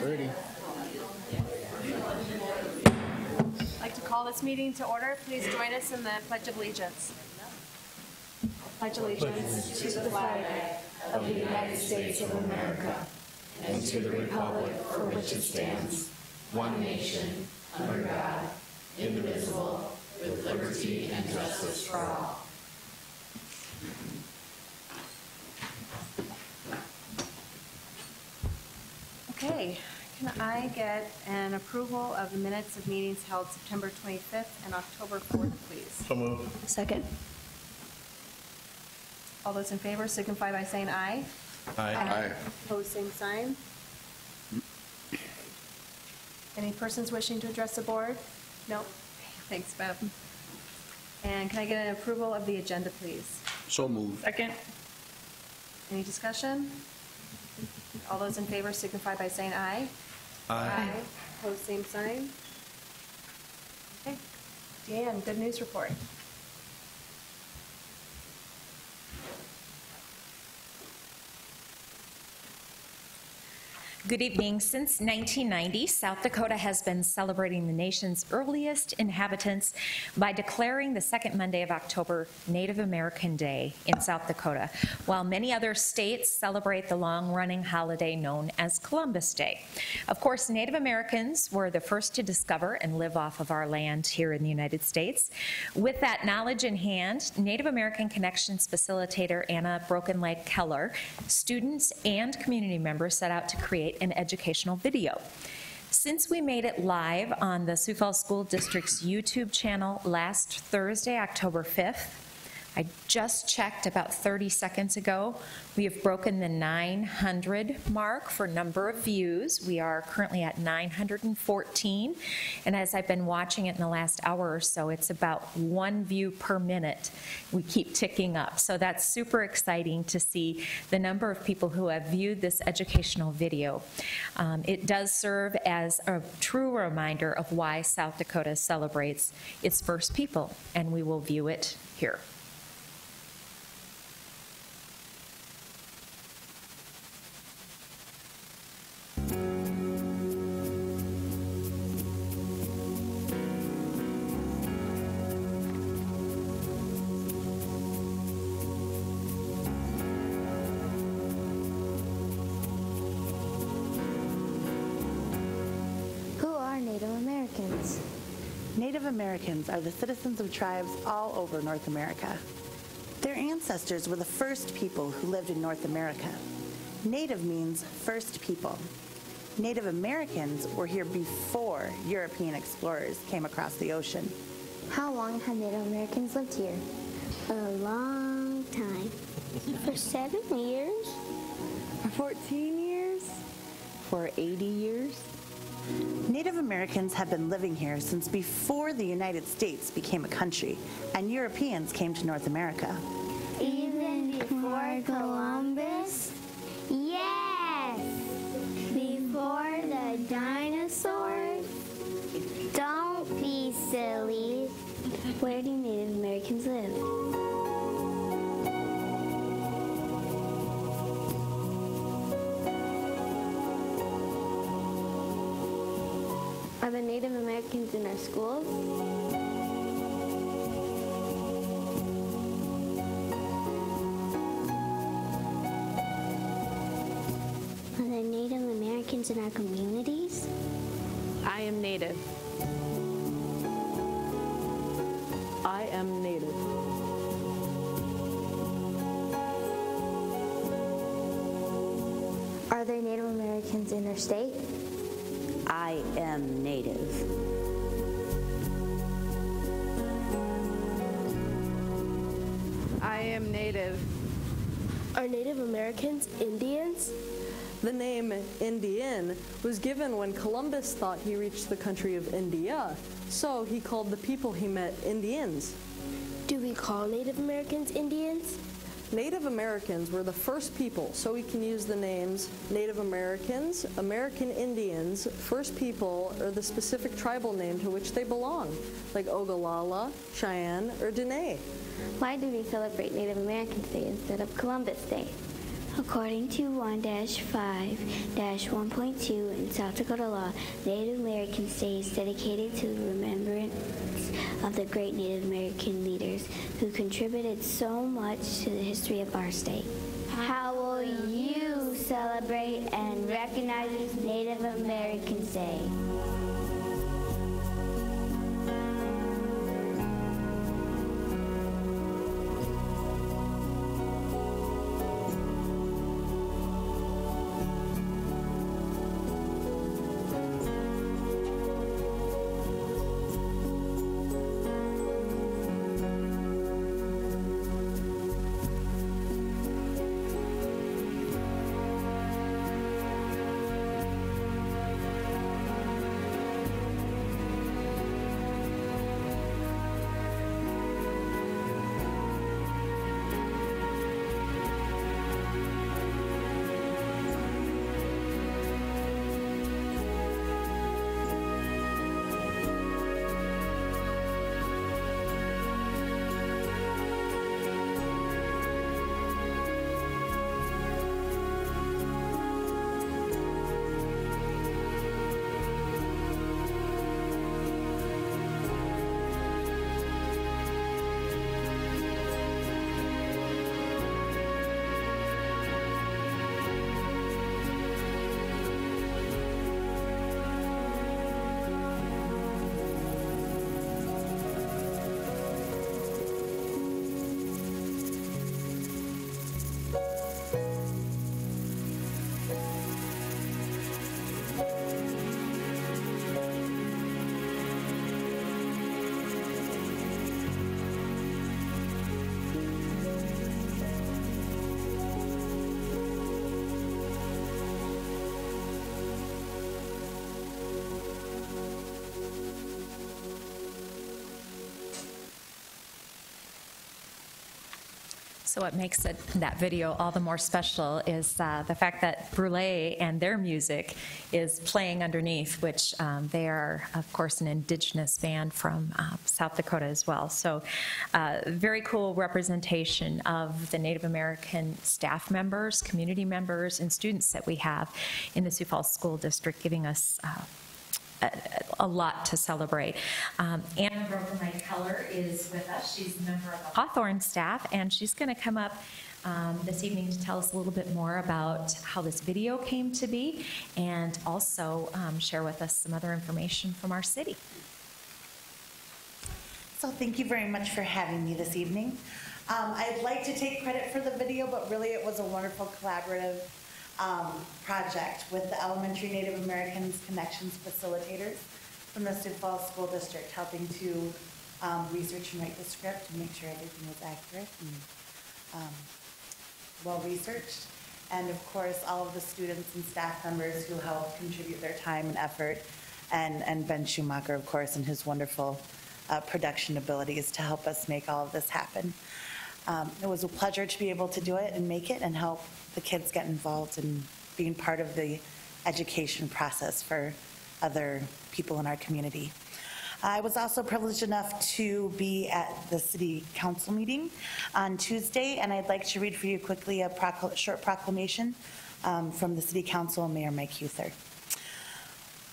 Ready. I'd like to call this meeting to order. Please join us in the Pledge of Allegiance. Pledge allegiance to the flag of the United States of America and to the republic for which it stands, one nation, under God, indivisible, with liberty and justice for all. Okay, can I get an approval of the minutes of meetings held September 25th and October 4th, please? So moved. Second. All those in favor signify by saying aye. Aye. Opposed, same sign. Any persons wishing to address the board? No? Thanks, Bev. And can I get an approval of the agenda, please? So moved. Second. Any discussion? All those in favor signify by saying aye. Aye. Opposed, same sign. Okay. Dan, good news report. Good evening. Since 1990, South Dakota has been celebrating the nation's earliest inhabitants by declaring the second Monday of October Native American Day in South Dakota, while many other states celebrate the long-running holiday known as Columbus Day. Of course, Native Americans were the first to discover and live off of our land here in the United States. With that knowledge in hand, Native American Connections facilitator Anna Brokenleg Keller, students and community members set out to create an educational video. Since we made it live on the Sioux Falls School District's YouTube channel last Thursday, October 5th, I just checked about 30 seconds ago. We have broken the 900 mark for number of views. We are currently at 914, and as I've been watching it in the last hour or so, it's about 1 view per minute. We keep ticking up, so that's super exciting to see the number of people who have viewed this educational video. It does serve as a true reminder of why South Dakota celebrates its first people, and we will view it here. Native Americans are the citizens of tribes all over North America. Their ancestors were the first people who lived in North America. Native means first people. Native Americans were here before European explorers came across the ocean. How long have Native Americans lived here? A long time. For 7 years? For 14 years? For 80 years? Native Americans have been living here since before the United States became a country and Europeans came to North America. Even before Columbus? Yes! Before the dinosaurs? Don't be silly. Where do Native Americans live? Are the Native Americans in our schools? Are there Native Americans in our communities? I am Native. I am Native. Are there Native Americans in our state? I am Native. I am Native. Are Native Americans Indians? The name Indian was given when Columbus thought he reached the country of India, so he called the people he met Indians. Do we call Native Americans Indians? Native Americans were the first people, so we can use the names Native Americans, American Indians, First People, or the specific tribal name to which they belong, like Ogallala, Cheyenne, or Dene. Why do we celebrate Native Americans Day instead of Columbus Day? According to 1-5-1.2 in South Dakota law, Native Americans Day is dedicated to the remembrance of the great Native American leaders who contributed so much to the history of our state. How will you celebrate and recognize Native Americans Day? So what makes that video all the more special is the fact that Brûlé and their music is playing underneath, which they are, of course, an indigenous band from South Dakota as well. So very cool representation of the Native American staff members, community members, and students that we have in the Sioux Falls School District, giving us a lot to celebrate. Anna Broken-Keller is with us. She's a member of the Hawthorne staff, and she's going to come up this evening to tell us a little bit more about how this video came to be, and also share with us some other information from our city. So thank you very much for having me this evening. I'd like to take credit for the video, but really it was a wonderful collaborative project with the Elementary Native Americans Connections facilitators from the Sioux Falls School District, helping to research and write the script and make sure everything was accurate and well-researched. And of course, all of the students and staff members who helped contribute their time and effort, and Ben Schumacher, of course, and his wonderful production abilities to help us make all of this happen. It was a pleasure to be able to do it and make it and help the kids get involved in being part of the education process for other people in our community. I was also privileged enough to be at the city council meeting on Tuesday, and I'd like to read for you quickly a short proclamation from the city council and Mayor Mike Huther.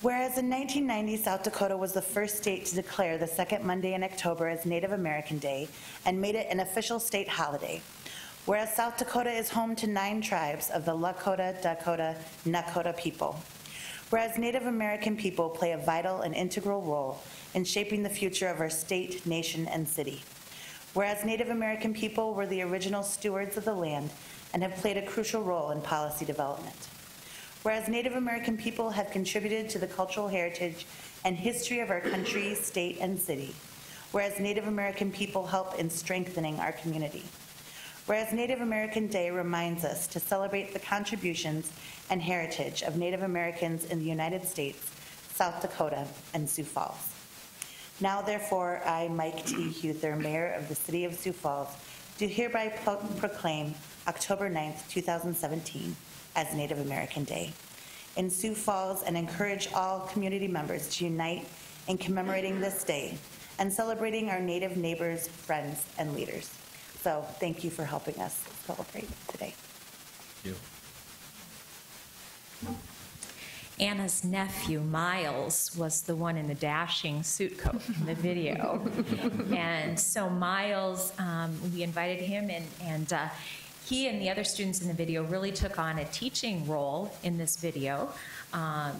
Whereas in 1990, South Dakota was the first state to declare the second Monday in October as Native American Day and made it an official state holiday. Whereas South Dakota is home to 9 tribes of the Lakota, Dakota, Nakota people. Whereas Native American people play a vital and integral role in shaping the future of our state, nation, and city. Whereas Native American people were the original stewards of the land and have played a crucial role in policy development. Whereas Native American people have contributed to the cultural heritage and history of our country, state, and city. Whereas Native American people help in strengthening our community. Whereas Native American Day reminds us to celebrate the contributions and heritage of Native Americans in the United States, South Dakota, and Sioux Falls. Now, therefore, I, Mike T. Huther, Mayor of the City of Sioux Falls, do hereby proclaim October 9th, 2017 as Native American Day in Sioux Falls, and encourage all community members to unite in commemorating this day and celebrating our Native neighbors, friends, and leaders. So thank you for helping us celebrate today. You. Anna's nephew, Miles, was the one in the dashing suit coat in the video. And so Miles, we invited him, and he and the other students in the video really took on a teaching role in this video,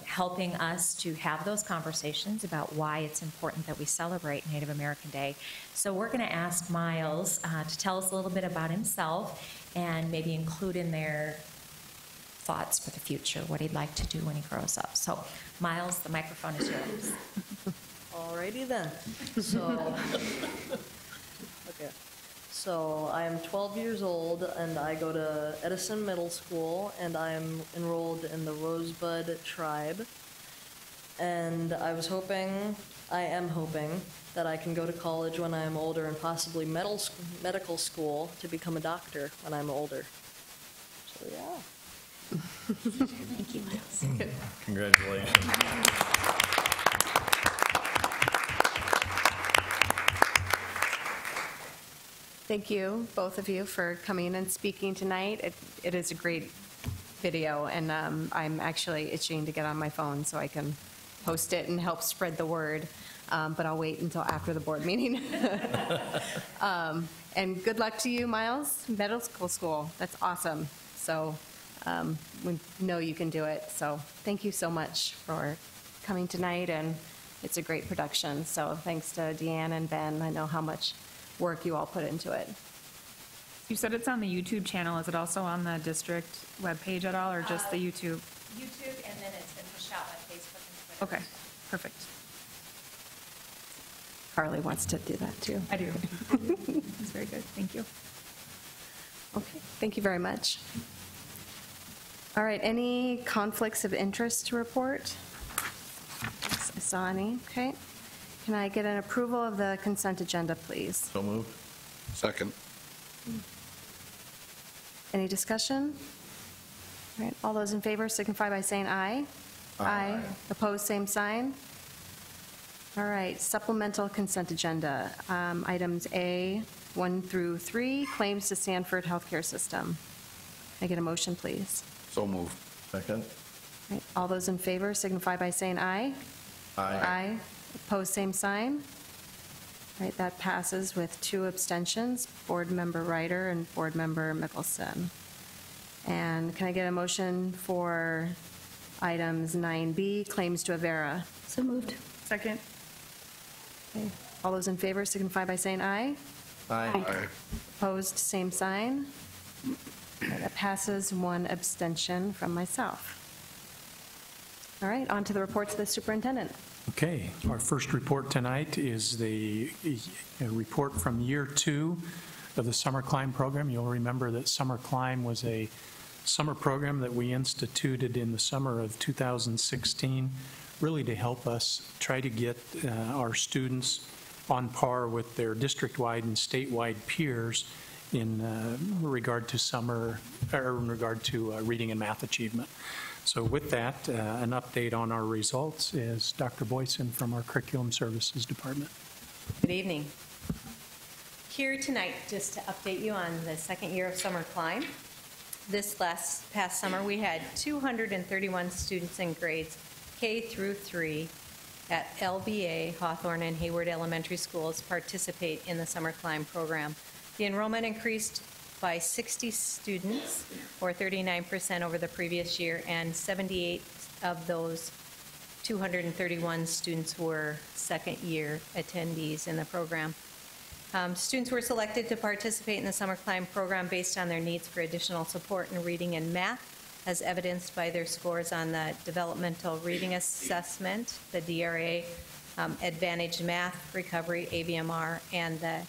helping us to have those conversations about why it's important that we celebrate Native American Day. So we're going to ask Miles to tell us a little bit about himself and maybe include in there thoughts for the future, what he'd like to do when he grows up. So, Miles, the microphone is yours. Alrighty then. So I'm 12 years old and I go to Edison Middle School and I'm enrolled in the Rosebud tribe. And I am hoping that I can go to college when I'm older and possibly medical school to become a doctor when I'm older. So yeah. Thank you, Miles. Congratulations. Thank you, both of you, for coming and speaking tonight. It is a great video, and I'm actually itching to get on my phone so I can post it and help spread the word, but I'll wait until after the board meeting. And good luck to you, Miles. Medical school, that's awesome. So we know you can do it. So thank you so much for coming tonight, and it's a great production. So thanks to Deanne and Ben. I know how much work you all put into it. You said it's on the YouTube channel. Is it also on the district webpage at all, or just the YouTube? YouTube, and then it's been pushed out on Facebook and Twitter. Okay, perfect. Carly wants to do that too. I do. That's very good. Thank you. Okay, thank you very much. All right, any conflicts of interest to report? I saw any, okay. Can I get an approval of the consent agenda, please? So moved. Second. Any discussion? All right, all those in favor signify by saying aye. Aye. Opposed, same sign. All right, supplemental consent agenda. Items A, 1 through 3, claims to Sanford Healthcare System. Can I get a motion, please? So moved. Second. All right, all those in favor signify by saying aye. Aye. Opposed, same sign. All right, that passes with 2 abstentions, Board Member Ryder and Board Member Mickelson. And can I get a motion for items 9B, claims to Avera? So moved. Second. Okay. All those in favor signify by saying aye. Aye. Opposed, same sign. Okay, that passes, 1 abstention from myself. All right, on to the reports of the superintendent. Okay, our first report tonight is the report from year 2 of the Summer Climb program. You'll remember that Summer Climb was a summer program that we instituted in the summer of 2016, really to help us try to get our students on par with their district-wide and statewide peers in regard to reading and math achievement. So with that, an update on our results is Dr. Boyson from our Curriculum Services Department. Good evening. Here tonight just to update you on the second year of Summer Climb. This past summer we had 231 students in grades K through 3 at LBA, Hawthorne, and Hayward Elementary Schools participate in the Summer Climb program. The enrollment increased by 60 students, or 39% over the previous year, and 78 of those 231 students were second-year attendees in the program. Students were selected to participate in the Summer Climb program based on their needs for additional support in reading and math, as evidenced by their scores on the Developmental Reading Assessment, the DRA, Advanced Math Recovery, ABMR, and the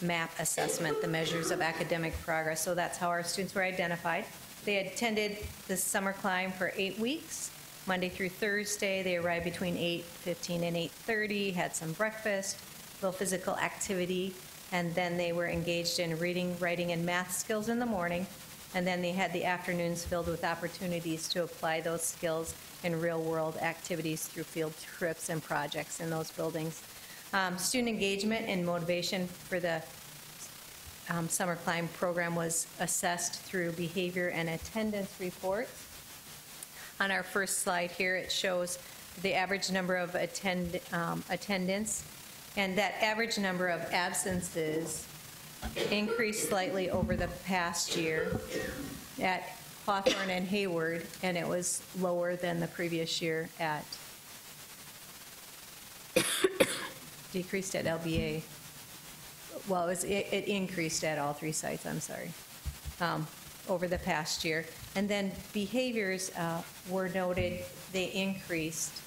MAP assessment, the measures of academic progress. So that's how our students were identified. They attended the Summer Climb for 8 weeks, Monday through Thursday. They arrived between 8:15 and 8:30, had some breakfast, little physical activity, and then they were engaged in reading, writing, and math skills in the morning. And then they had the afternoons filled with opportunities to apply those skills in real-world activities through field trips and projects in those buildings. Student engagement and motivation for the summer climb program was assessed through behavior and attendance reports. On our first slide here, it shows the average number of attendance, and that average number of absences increased slightly over the past year at Hawthorne and Hayward, and it was lower than the previous year at, decreased at LBA. Well, it increased at all three sites, I'm sorry, over the past year. And then behaviors were noted, they increased.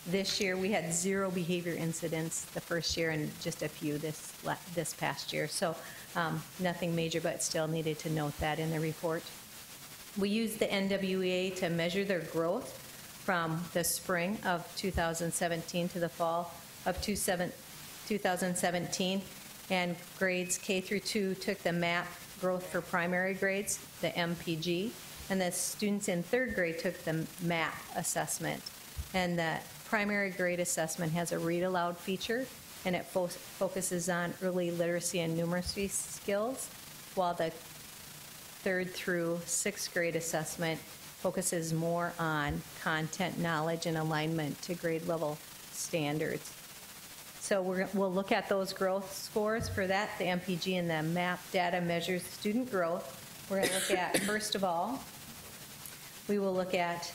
This year, we had 0 behavior incidents the first year and just a few this past year. So nothing major, but still needed to note that in the report. We used the NWEA to measure their growth from the spring of 2017 to the fall of 2017. And grades K through 2 took the MAP growth for primary grades, the MPG, and the students in 3rd grade took the MAP assessment. And the primary grade assessment has a read aloud feature, and it focuses on early literacy and numeracy skills, while the 3rd through 6th grade assessment focuses more on content knowledge and alignment to grade level standards. So we'll look at those growth scores for that. The MPG and the MAP data measures student growth. We're going to look at, first of all, we will look at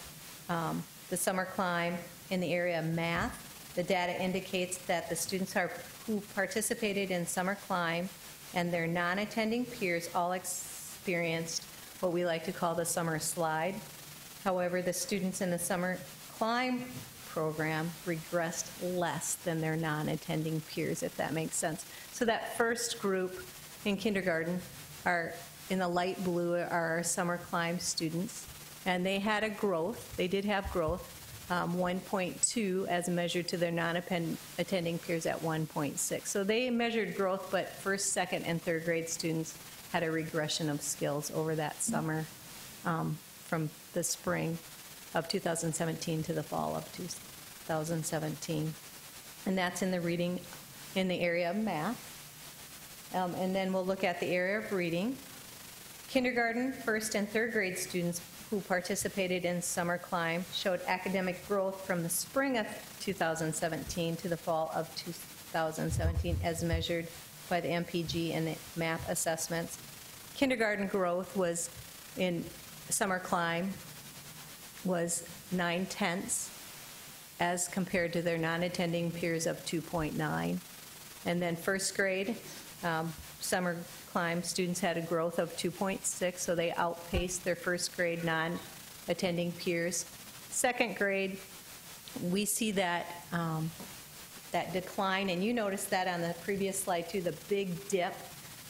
the summer climb in the area of math. The data indicates that the students who participated in summer climb and their non-attending peers all experienced what we like to call the summer slide. However, the students in the summer climb program regressed less than their non-attending peers, if that makes sense. So that first group in kindergarten are in the light blue are our summer climb students, and they had a growth. They did have growth, 1.2 as measured to their non-attending peers at 1.6. So they measured growth, but first, second, and third grade students had a regression of skills over that summer from the spring of 2017 to the fall of 2017. And that's in the reading in the area of math. And then we'll look at the area of reading. Kindergarten, first, and third grade students who participated in summer climb showed academic growth from the spring of 2017 to the fall of 2017 as measured by the MPG and the MAP assessments. Kindergarten growth was in summer climb was 9/10 as compared to their non-attending peers of 2.9. And then first grade, summer climb students had a growth of 2.6, so they outpaced their first grade non-attending peers. Second grade, we see that that decline, and you noticed that on the previous slide too, the big dip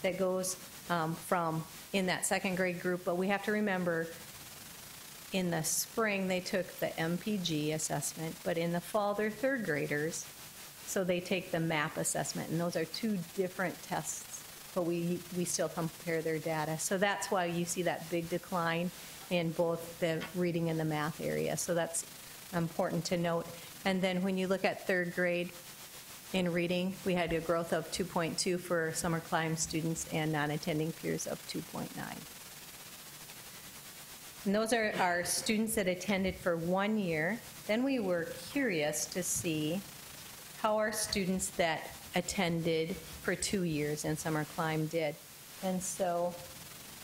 that goes from in that second grade group. But we have to remember, in the spring they took the MPG assessment, but in the fall they're third graders, so they take the MAP assessment, and those are two different tests, but we still compare their data. So that's why you see that big decline in both the reading and the math area. So that's important to note. And then when you look at third grade in reading, we had a growth of 2.2 for summer climb students and non-attending peers of 2.9. And those are our students that attended for 1 year. Then we were curious to see how our students that attended for 2 years in summer climb did. And so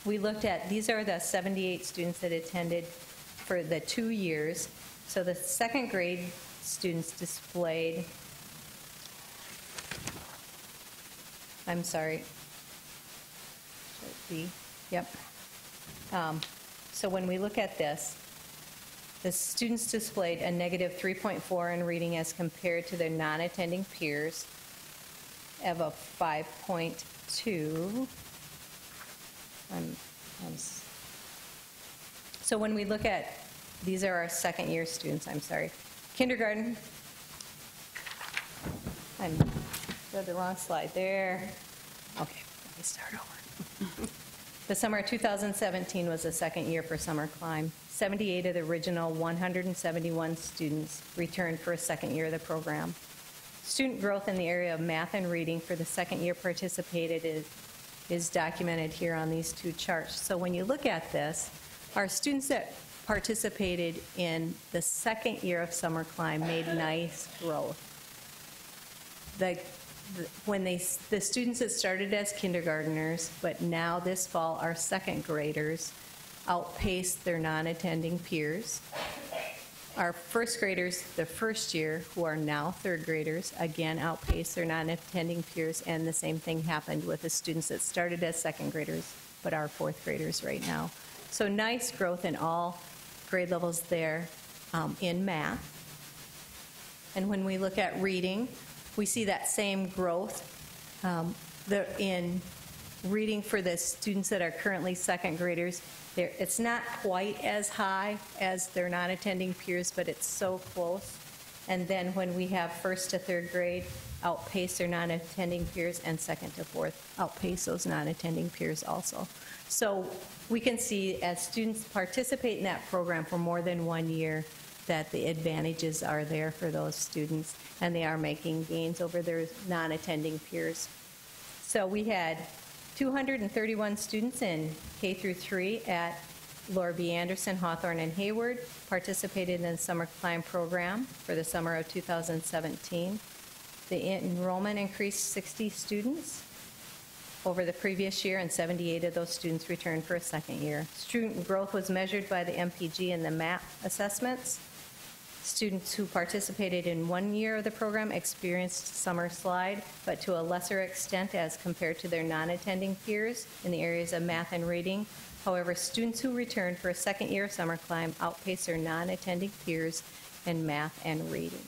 we looked at, these are the 78 students that attended for the 2 years. So the second grade students displayed, I'm sorry, yep. So when we look at this, the students displayed a negative 3.4 in reading as compared to their non-attending peers of a 5.2. So when we look at, these are our second year students, I'm sorry. Kindergarten, I read the wrong slide there. Okay, let me start over. The summer of 2017 was the second year for summer climb. 78 of the original 171 students returned for a second year of the program. Student growth in the area of math and reading for the second year participated is documented here on these two charts. So when you look at this, our students that participated in the second year of summer climb made nice growth. The students that started as kindergartners, but now this fall are second graders, outpaced their non-attending peers. Our first graders, the first year, who are now third graders, again outpaced their non-attending peers, and the same thing happened with the students that started as second graders, but are fourth graders right now. So nice growth in all grade levels there in math. And when we look at reading, we see that same growth in reading for the students that are currently second graders. It's not quite as high as their non-attending peers, but it's so close. And then when we have first to third grade, outpace their non-attending peers, and second to fourth, outpace those non-attending peers also. So we can see as students participate in that program for more than 1 year, that the advantages are there for those students, and they are making gains over their non-attending peers. So we had 231 students in K through 3 at Laura B. Anderson, Hawthorne, and Hayward participated in the summer climb program for the summer of 2017. The enrollment increased 60 students over the previous year, and 78 of those students returned for a second year. Student growth was measured by the MPG and the MAP assessments. Students who participated in 1 year of the program experienced summer slide, but to a lesser extent as compared to their non-attending peers in the areas of math and reading. However, students who returned for a second year of summer climb outpaced their non-attending peers in math and reading.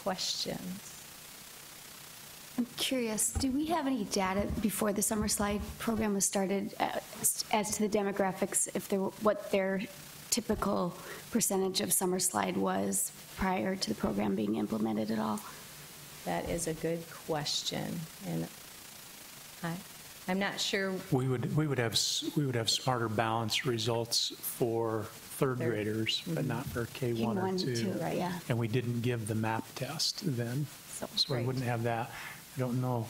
Questions? I'm curious, do we have any data before the summer slide program was started as to the demographics, what their typical percentage of summer slide was prior to the program being implemented at all? That is a good question, and I'm not sure. We would have smarter balanced results for third graders, but not for K1 or 2. Right, yeah. And we didn't give the MAP test then, so we wouldn't have that. I don't know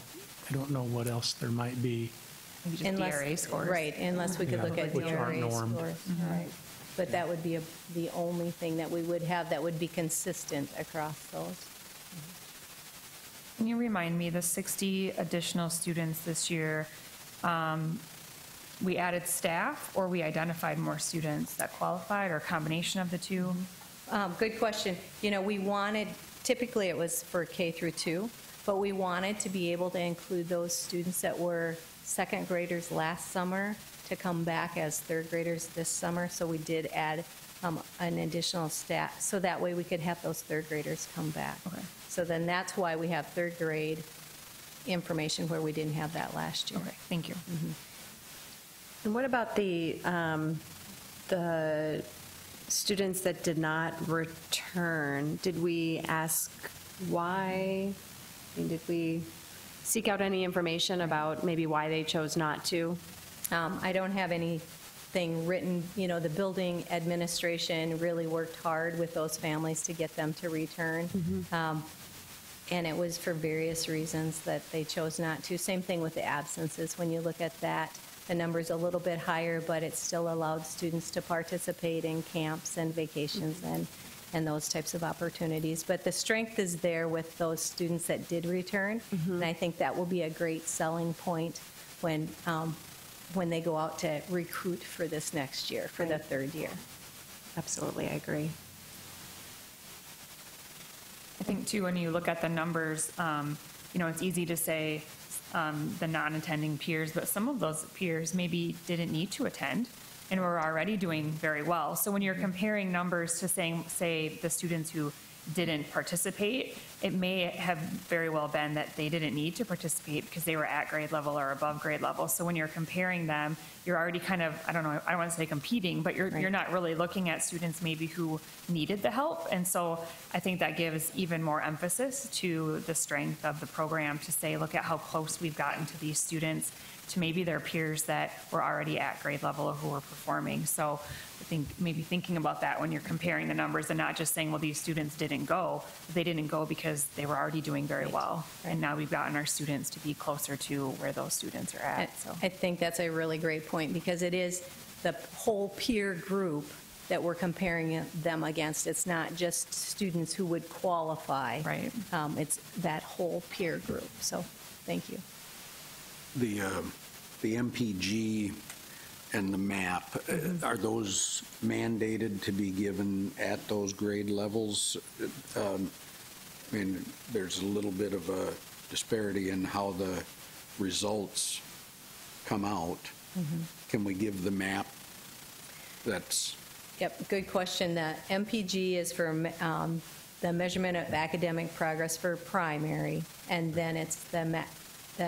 what else there might be. Maybe just DRA scores. Right, unless we could look at which DRA aren't normed. scores. Right. But that would be the only thing that we would have that would be consistent across those. Can you remind me, the 60 additional students this year, we added staff, or we identified more students that qualified, or a combination of the two? Good question. You know, we wanted, typically it was for K through 2, but we wanted to be able to include those students that were second graders last summer to come back as third graders this summer, so we did add an additional staff, so that way we could have those third graders come back. Okay. So then that's why we have third grade information where we didn't have that last year. Okay, thank you. And what about the students that did not return? Did we ask why? I mean, did we seek out any information about maybe why they chose not to? I don't have anything written. You know, the building administration really worked hard with those families to get them to return. And it was for various reasons that they chose not to. Same thing with the absences. When you look at that, the number's a little bit higher, but it still allowed students to participate in camps and vacations and those types of opportunities. But the strength is there with those students that did return, and I think that will be a great selling point when they go out to recruit for this next year, for the third year. Absolutely, I agree. I think, too, when you look at the numbers, it's easy to say the non-attending peers, but some of those peers maybe didn't need to attend and were already doing very well. So when you're comparing numbers to say the students who didn't participate, it may have very well been that they didn't need to participate because they were at grade level or above grade level. So when you're comparing them, you're already kind of, I don't want to say competing, but you're not really looking at students maybe who needed the help. And so I think that gives even more emphasis to the strength of the program to say, look at how close we've gotten to these students. to maybe their peers that were already at grade level or who were performing. So I think maybe thinking about that when you're comparing the numbers and not just saying, well, these students didn't go. They didn't go because they were already doing very well. And now we've gotten our students to be closer to where those students are at. So I think that's a really great point, because it is the whole peer group that we're comparing them against. It's not just students who would qualify. Right. It's that whole peer group. So thank you. The MPG and the MAP, are those mandated to be given at those grade levels? I mean, there's a little bit of a disparity in how the results come out. Can we give the MAP? That's... Yep, good question. The MPG is for the measurement of academic progress for primary, and then it's the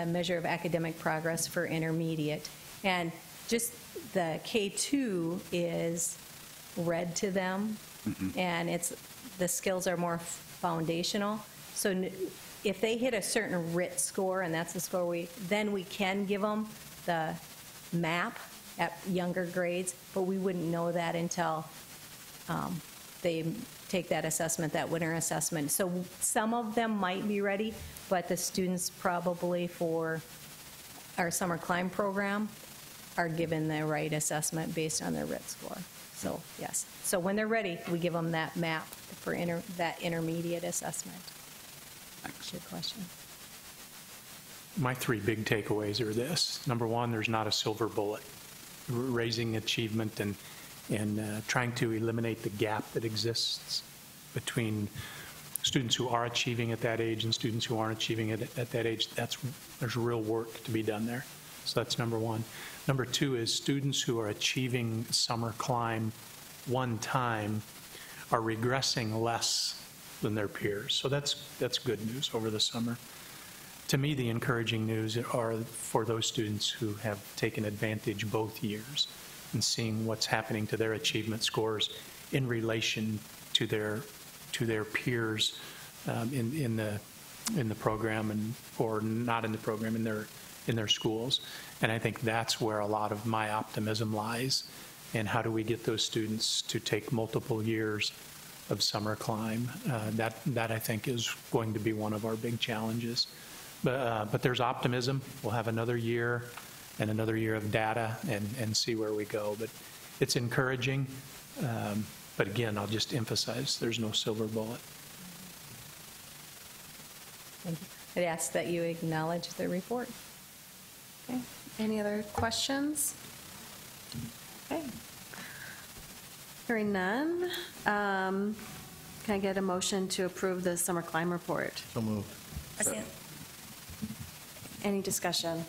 measure of academic progress for intermediate. And just the K2 is read to them, and the skills are more foundational. So if they hit a certain RIT score, and that's the score then we can give them the MAP at younger grades, but we wouldn't know that until they take that assessment, that winter assessment. So some of them might be ready, but the students probably for our summer climb program are given the right assessment based on their RIT score. So yes, so when they're ready, we give them that MAP for that intermediate assessment. Thanks. Good question. My three big takeaways are this. Number one, there's not a silver bullet. Raising achievement and trying to eliminate the gap that exists between students who are achieving at that age and students who aren't achieving it at that age. There's real work to be done there. So that's number one. Number two is students who are achieving summer climb one time are regressing less than their peers. So that's good news over the summer. To me, the encouraging news are for those students who have taken advantage both years and seeing what's happening to their achievement scores in relation to their peers in the program or not in the program in their schools. And I think that's where a lot of my optimism lies. And how do we get those students to take multiple years of summer climb? That I think is going to be one of our big challenges. But there's optimism. We'll have another year and another year of data and see where we go. But it's encouraging. But again, I'll just emphasize there's no silver bullet. Thank you. I'd ask that you acknowledge the report. Okay. Any other questions? Okay. Hearing none, can I get a motion to approve the summer climb report? So moved. Second. Any discussion?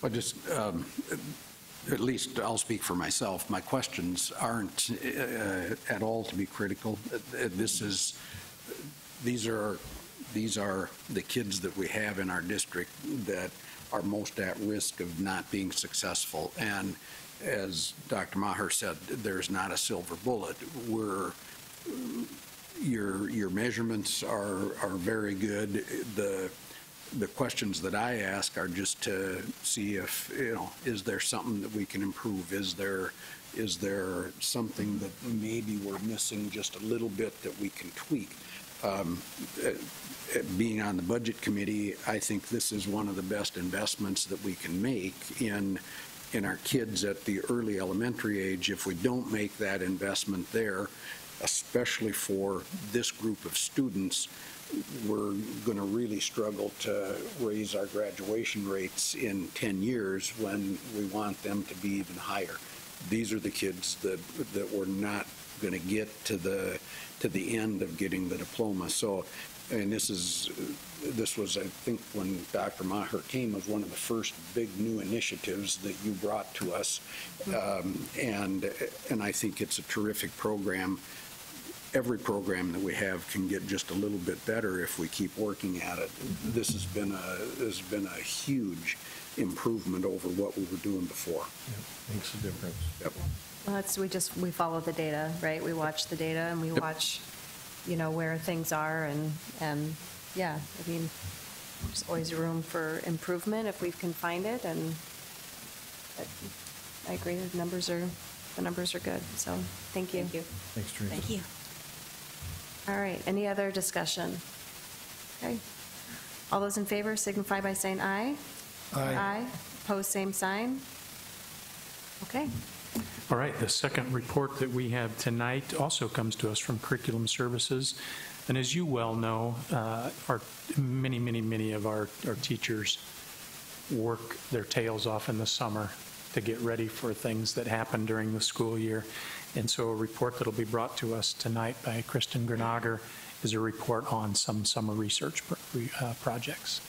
Well, just at least I'll speak for myself. My questions aren't at all to be critical. These are the kids that we have in our district that are most at risk of not being successful. And as Dr. Maher said, there's not a silver bullet. Your measurements are very good. The questions that I ask are just to see if, is there something that we can improve? Is there something that maybe we're missing just a little bit that we can tweak? Being on the budget committee, I think this is one of the best investments that we can make in our kids at the early elementary age. If we don't make that investment there, especially for this group of students, we're going to really struggle to raise our graduation rates in 10 years when we want them to be even higher. These are the kids that we're not going to get to the end of getting the diploma. So, and this was, I think, when Dr. Maher came, was one of the first big new initiatives that you brought to us, and I think it's a terrific program. Every program that we have can get just a little bit better if we keep working at it. This has been a huge improvement over what we were doing before. Yeah, makes a difference. Yep. Well, we follow the data, right? We watch the data and we watch, where things are and yeah, I mean, there's always room for improvement if we can find it, and I agree, the numbers are good, so thank you. Thank you. Thanks, Teresa. Thank you. All right, any other discussion? Okay. All those in favor signify by saying aye. Aye. Opposed, same sign. Okay. All right, the second report that we have tonight also comes to us from Curriculum Services. And as you well know, many of our teachers work their tails off in the summer to get ready for things that happen during the school year. And so a report that will be brought to us tonight by Kristen Granager is a report on some summer research projects.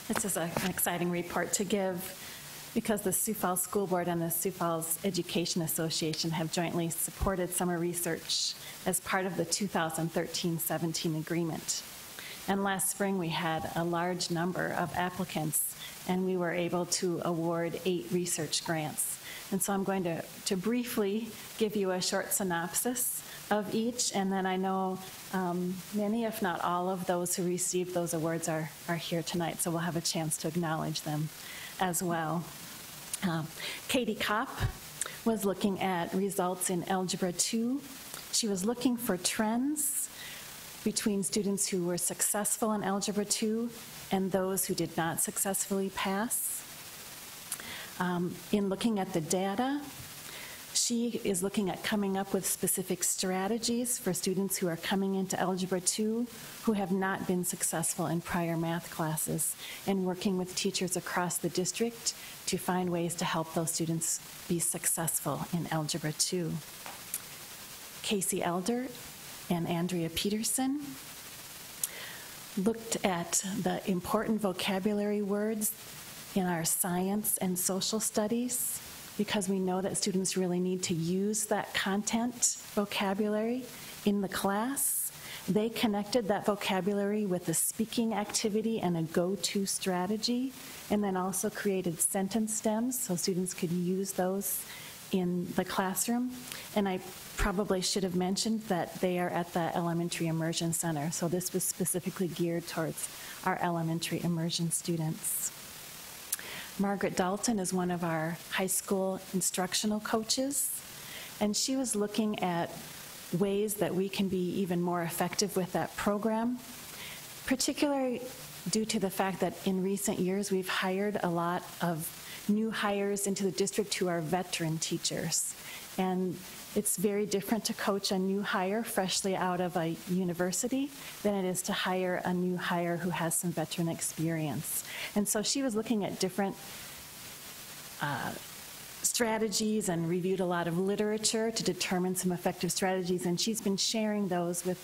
This is an exciting report to give because the Sioux Falls School Board and the Sioux Falls Education Association have jointly supported summer research as part of the 2013-17 agreement. And last spring, we had a large number of applicants, and we were able to award 8 research grants. And so I'm going to briefly give you a short synopsis of each, and then I know many, if not all, of those who received those awards are here tonight, so we'll have a chance to acknowledge them as well. Katie Kopp was looking at results in Algebra 2. She was looking for trends between students who were successful in Algebra 2 and those who did not successfully pass. In looking at the data, she is looking at coming up with specific strategies for students who are coming into Algebra 2 who have not been successful in prior math classes, and working with teachers across the district to find ways to help those students be successful in Algebra 2. Casey Elder and Andrea Peterson looked at the important vocabulary words in our science and social studies, because we know that students really need to use that content vocabulary in the class. They connected that vocabulary with a speaking activity and a go-to strategy, and then also created sentence stems so students could use those in the classroom. And I probably should have mentioned that they are at the Elementary Immersion Center, so this was specifically geared towards our elementary immersion students. Margaret Dalton is one of our high school instructional coaches, and she was looking at ways that we can be even more effective with that program, particularly due to the fact that in recent years we've hired a lot of new hires into the district who are veteran teachers. And it's very different to coach a new hire freshly out of a university than it is to hire a new hire who has some veteran experience. And so she was looking at different strategies and reviewed a lot of literature to determine some effective strategies, and she's been sharing those with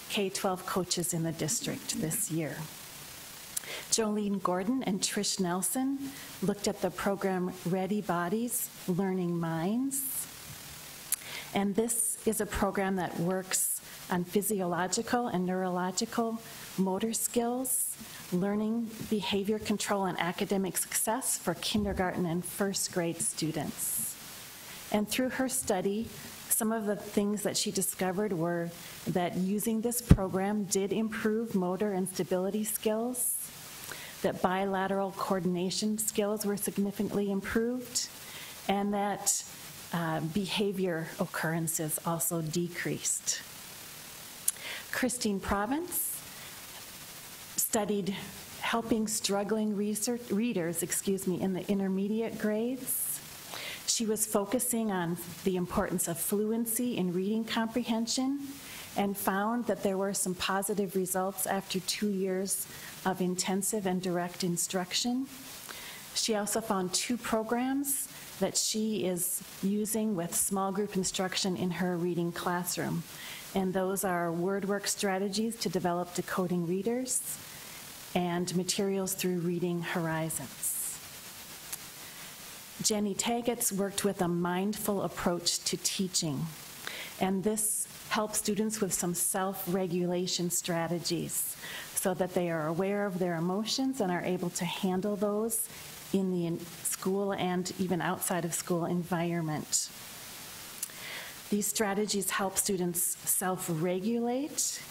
K-12 coaches in the district this year. Jolene Gordon and Trish Nelson looked at the program Ready Bodies, Learning Minds. And this is a program that works on physiological and neurological motor skills, learning, behavior control, and academic success for kindergarten and first grade students. And through her study, some of the things that she discovered were that using this program did improve motor and stability skills, that bilateral coordination skills were significantly improved, and that behavior occurrences also decreased. Christine Province studied helping struggling readers in the intermediate grades. She was focusing on the importance of fluency in reading comprehension and found that there were some positive results after 2 years of intensive and direct instruction. She also found 2 programs that she is using with small group instruction in her reading classroom. And those are WordWork strategies to develop decoding readers and materials through Reading Horizons. Jenny Taggart's worked with a mindful approach to teaching, and this helps students with some self-regulation strategies so that they are aware of their emotions and are able to handle those in the school and even outside of school environment. These strategies help students self-regulate,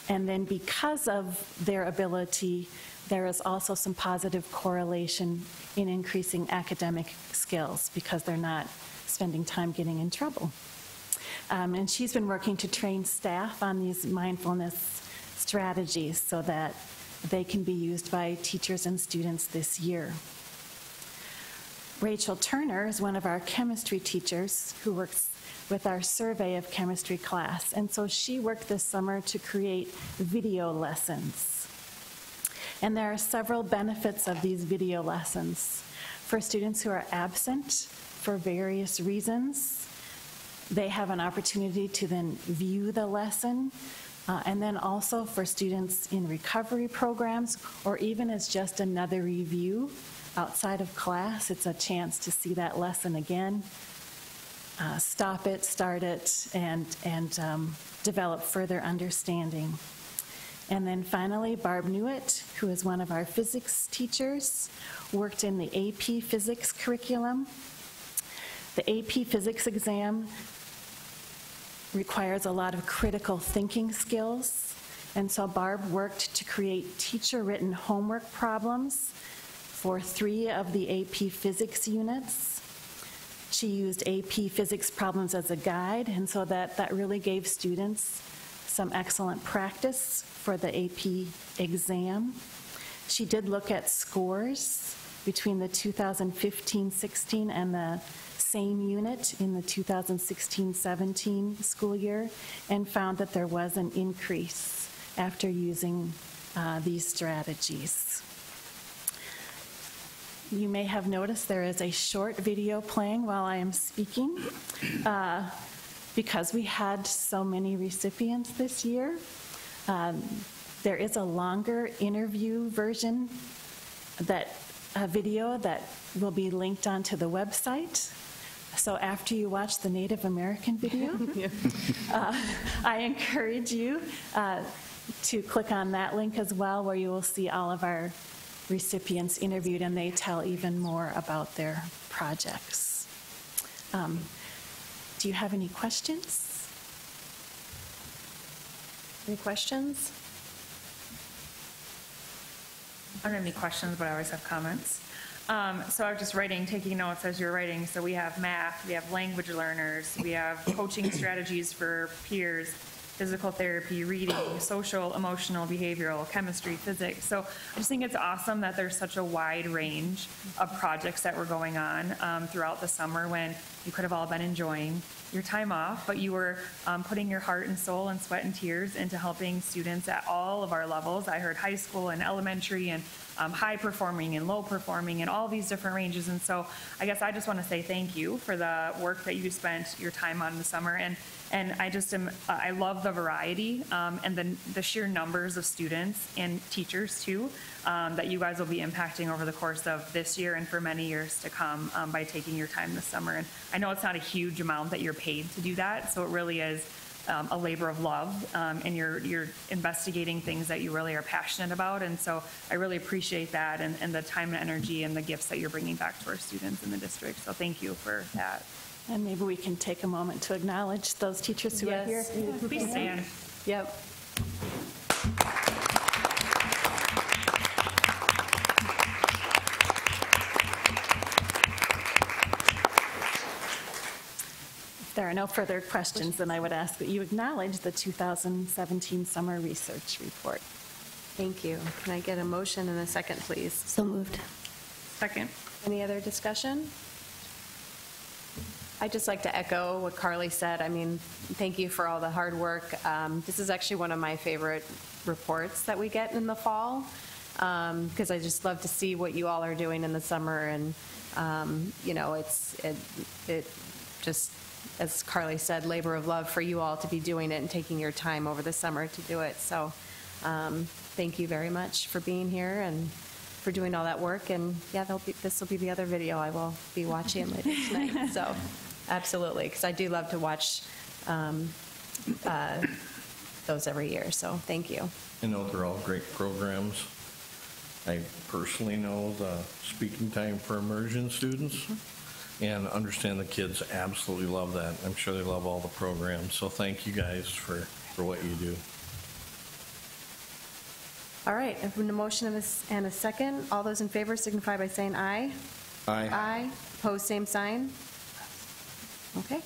and then because of their ability there is also some positive correlation in increasing academic skills because they're not spending time getting in trouble. And she's been working to train staff on these mindfulness strategies so that they can be used by teachers and students this year. Rachel Turner is one of our chemistry teachers who works with our survey of chemistry class. And so she worked this summer to create video lessons. And there are several benefits of these video lessons. For students who are absent for various reasons, they have an opportunity to then view the lesson. And then also for students in recovery programs, or even as just another review outside of class, it's a chance to see that lesson again, stop it, start it, and develop further understanding. And then finally, Barb Newitt, who is one of our physics teachers, worked in the AP Physics curriculum. The AP Physics exam requires a lot of critical thinking skills, and so Barb worked to create teacher-written homework problems for 3 of the AP Physics units. She used AP Physics problems as a guide, and so that really gave students some excellent practice for the AP exam. She did look at scores between the 2015-16 and the same unit in the 2016-17 school year, and found that there was an increase after using these strategies. You may have noticed there is a short video playing while I am speaking. Because we had so many recipients this year, there is a longer interview version, a video that will be linked onto the website. So after you watch the Native American video, I encourage you to click on that link as well, where you will see all of our recipients interviewed, and they tell even more about their projects. Do you have any questions? Any questions? I don't have any questions, but I always have comments. So I was just taking notes as you're writing. So we have math, we have language learners, we have coaching strategies for peers, physical therapy, reading, social, emotional, behavioral, chemistry, physics. So I just think it's awesome that there's such a wide range of projects that were going on throughout the summer when you could have all been enjoying your time off, but you were putting your heart and soul and sweat and tears into helping students at all of our levels. I heard high school and elementary and high performing and low performing and all these different ranges. And so I guess I just want to say thank you for the work that you spent your time on in the summer. And I just I love the variety and the sheer numbers of students and teachers too that you guys will be impacting over the course of this year and for many years to come by taking your time this summer. And I know it's not a huge amount that you're paid to do that, so it really is a labor of love, and you're investigating things that you really are passionate about. And so I really appreciate that and the time and energy and the gifts that you're bringing back to our students in the district. So thank you for that. And maybe we can take a moment to acknowledge those teachers who are here. Please stand. Yep. If there are no further questions, then I would ask that you acknowledge the 2017 Summer Research Report. Thank you. Can I get a motion and a second, please? So moved. Second. Any other discussion? I'd just like to echo what Carly said. I mean, thank you for all the hard work. This is actually one of my favorite reports that we get in the fall, because I just love to see what you all are doing in the summer. And, you know, it just, as Carly said, labor of love for you all to be doing it and taking your time over the summer to do it. So thank you very much for being here and for doing all that work. And yeah, this will be the other video I will be watching later tonight. So absolutely, because I do love to watch those every year. So thank you. You know, they're all great programs. I personally know the speaking time for immersion students and understand the kids absolutely love that. I'm sure they love all the programs. So thank you guys for what you do. All right, I have a motion and a second. All those in favor signify by saying aye. Aye. Aye. Opposed, same sign. Okay.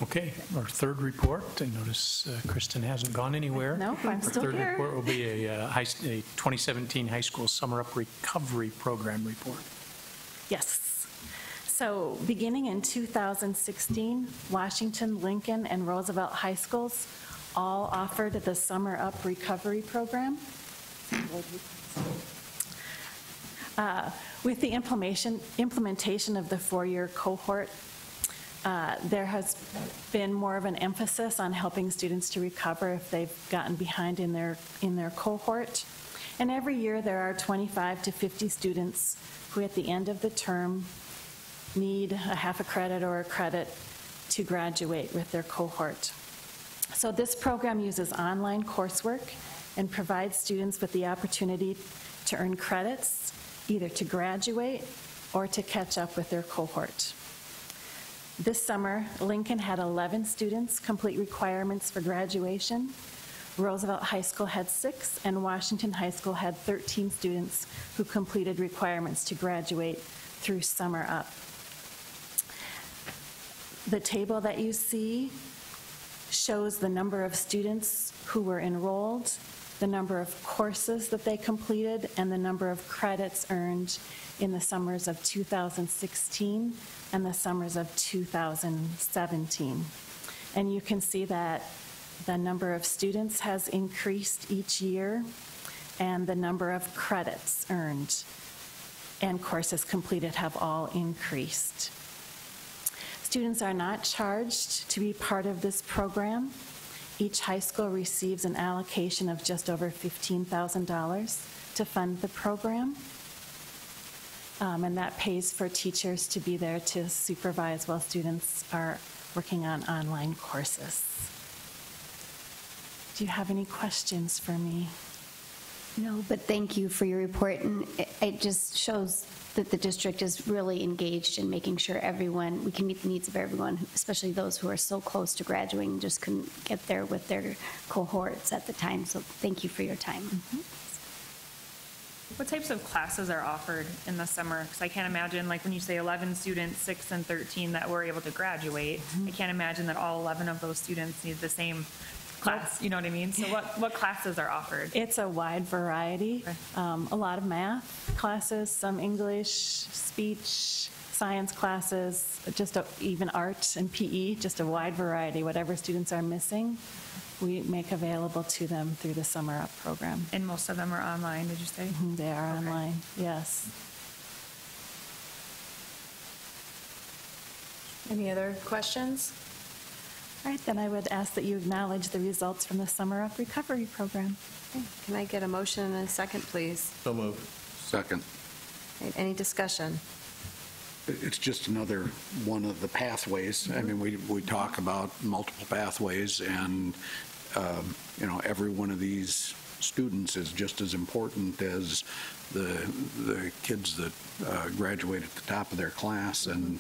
Okay, our third report, I notice Kristen hasn't gone anywhere. No, I'm still Our third here. report will be a 2017 high school summer up recovery program report. Yes. So beginning in 2016, Washington, Lincoln, and Roosevelt high schools all offered the Summer Up Recovery Program. With the implementation of the four-year cohort, there has been more of an emphasis on helping students to recover if they've gotten behind in their cohort. And every year there are 25 to 50 students who at the end of the term need a half a credit or a credit to graduate with their cohort. So this program uses online coursework and provides students with the opportunity to earn credits, either to graduate or to catch up with their cohort. This summer, Lincoln had 11 students complete requirements for graduation. Roosevelt High School had 6, and Washington High School had 13 students who completed requirements to graduate through Summer Up. The table that you see shows the number of students who were enrolled, the number of courses that they completed, and the number of credits earned in the summers of 2016 and the summers of 2017. And you can see that the number of students has increased each year, and the number of credits earned and courses completed have all increased. Students are not charged to be part of this program. Each high school receives an allocation of just over $15,000 to fund the program. And that pays for teachers to be there to supervise while students are working on online courses. Do you have any questions for me? No, but thank you for your report, and it just shows that the district is really engaged in making sure we can meet the needs of everyone, especially those who are so close to graduating and just couldn't get there with their cohorts at the time. So thank you for your time. Mm-hmm. What types of classes are offered in the summer? Because I can't imagine, like when you say 11 students, 6 and 13 that were able to graduate, I can't imagine that all 11 of those students need the same class, you know what I mean? So what classes are offered? It's a wide variety. Okay. A lot of math classes, some English, speech, science classes, even art and PE, just a wide variety. Whatever students are missing, we make available to them through the Summer Up program. And most of them are online, did you say? They are online, yes. Any other questions? All right, then I would ask that you acknowledge the results from the Summer Up Recovery Program. Okay. Can I get a motion and a second, please? So moved. Second. Okay, any discussion? It's just another one of the pathways. I mean, we talk about multiple pathways, and, every one of these students is just as important as the kids that graduate at the top of their class, and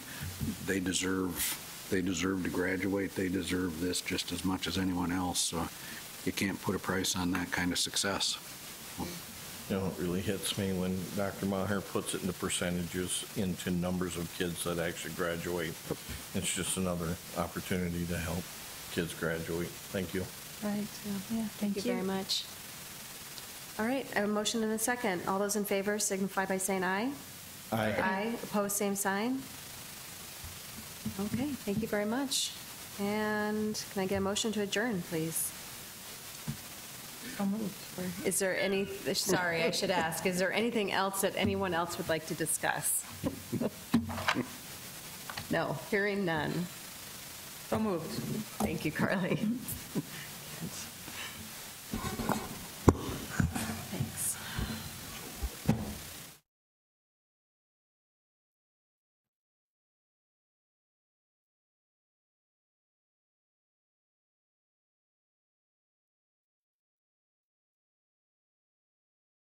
they deserve to graduate. They deserve this just as much as anyone else. So you can't put a price on that kind of success. You know, it really hits me when Dr. Maher puts it into percentages, into numbers of kids that actually graduate. It's just another opportunity to help kids graduate. Thank you. Right, yeah, Thank you very much. All right, I have a motion and a second. All those in favor signify by saying aye. Aye. Aye. Opposed, same sign. Okay, thank you very much. And can I get a motion to adjourn, please? Is there any, sorry, I should ask, is there anything else that anyone else would like to discuss? No, hearing none. So moved. Thank you, Carly.